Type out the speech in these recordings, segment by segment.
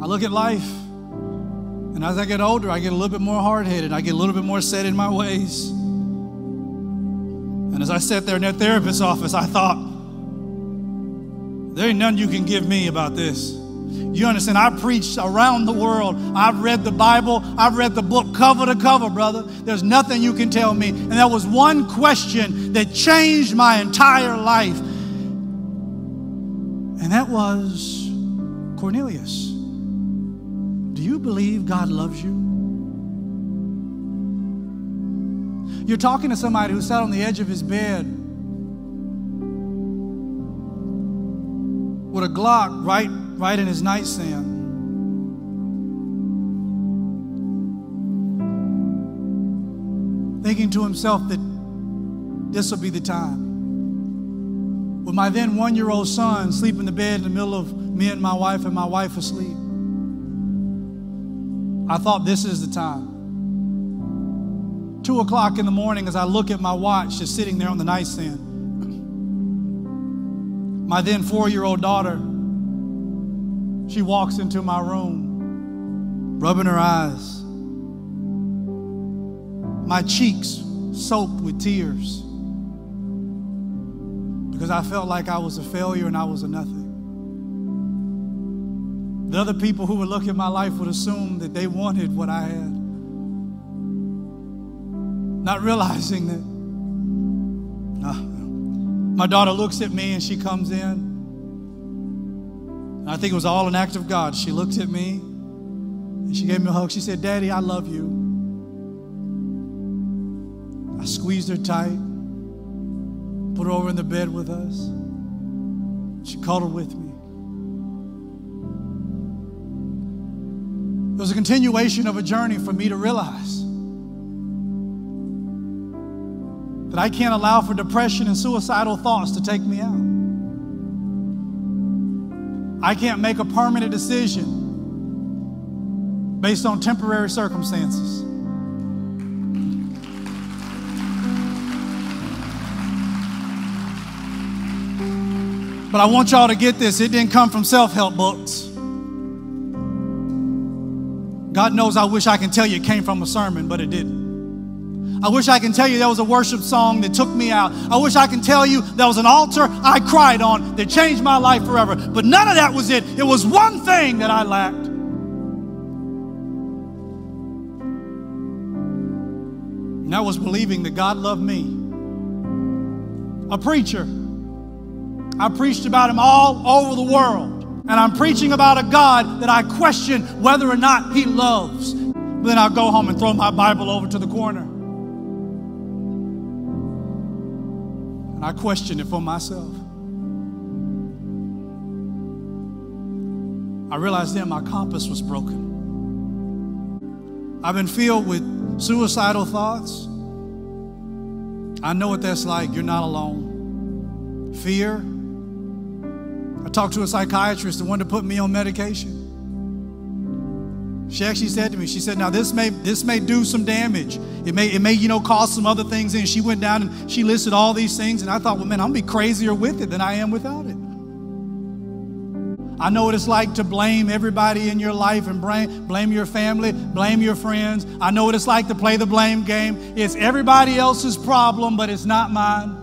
I look at life, and as I get older, I get a little bit more hard-headed. I get a little bit more set in my ways. And as I sat there in that therapist's office, I thought, there ain't nothing you can give me about this. You understand, I preached around the world. I've read the Bible. I've read the book cover to cover, brother. There's nothing you can tell me. And that was one question that changed my entire life. And that was, Cornelius, do you believe God loves you? You're talking to somebody who sat on the edge of his bed with a Glock right in his nightstand. Thinking to himself that this will be the time. With my then 1-year-old son sleeping in the bed in the middle of me and my wife asleep. I thought this is the time. 2 o'clock in the morning as I look at my watch just sitting there on the nightstand. My then 4-year-old daughter, she walks into my room, rubbing her eyes. My cheeks soaked with tears because I felt like I was a failure and I was a nothing. The other people who would look at my life would assume that they wanted what I had, not realizing that my daughter looks at me and she comes in. And I think it was all an act of God. She looked at me and she gave me a hug. She said, "Daddy, I love you." I squeezed her tight, put her over in the bed with us. She cuddled with me. It was a continuation of a journey for me to realize that I can't allow for depression and suicidal thoughts to take me out. I can't make a permanent decision based on temporary circumstances. But I want y'all to get this. It didn't come from self-help books. God knows I wish I can tell you it came from a sermon, but it didn't. I wish I can tell you there was a worship song that took me out. I wish I can tell you there was an altar I cried on that changed my life forever. But none of that was it. It was one thing that I lacked. And that was believing that God loved me. A preacher. I preached about him all over the world. And I'm preaching about a God that I question whether or not he loves. But then I'll go home and throw my Bible over to the corner. And I question it for myself. I realized then my compass was broken. I've been filled with suicidal thoughts. I know what that's like. You're not alone. Fear. I talked to a psychiatrist, the one that put me on medication. She actually said to me, she said, now this may do some damage. It may cause some other things. And she went down and she listed all these things. And I thought, well, man, I'm gonna be crazier with it than I am without it. I know what it's like to blame everybody in your life and blame your family, blame your friends. I know what it's like to play the blame game. It's everybody else's problem, but it's not mine.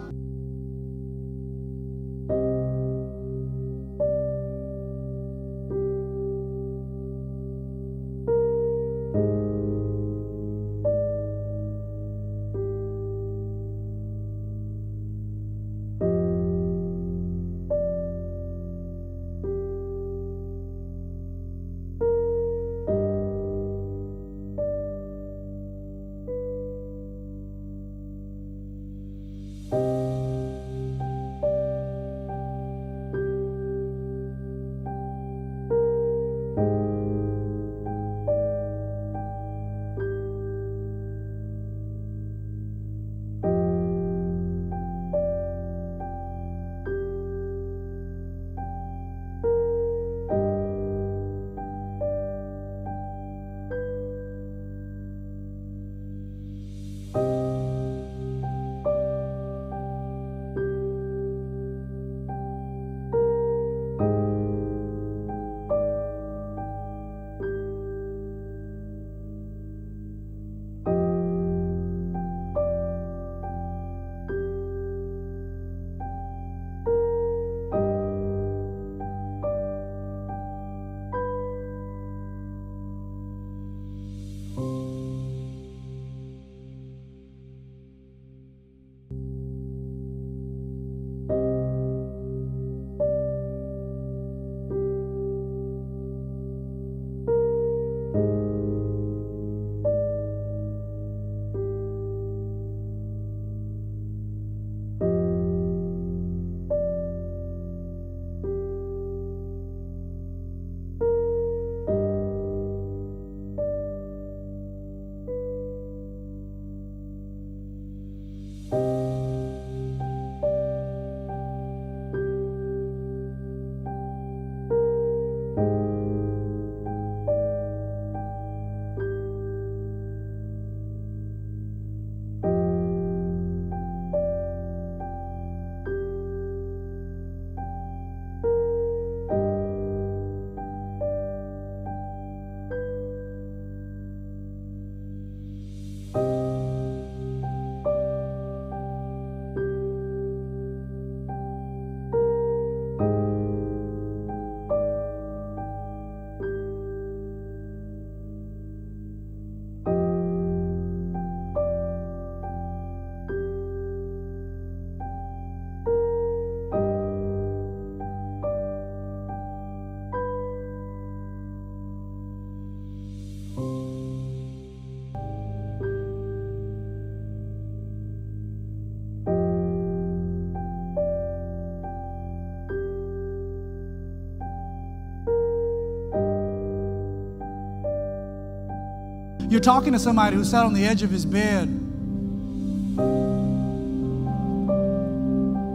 You're talking to somebody who sat on the edge of his bed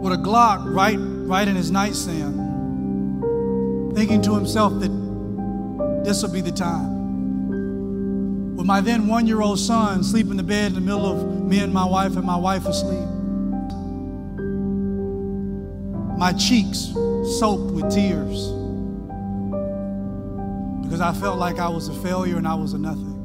with a Glock right in his nightstand, thinking to himself that this will be the time. With my then 1-year-old son sleeping in the bed in the middle of me and my wife asleep. My cheeks soaked with tears because I felt like I was a failure and I was a nothing.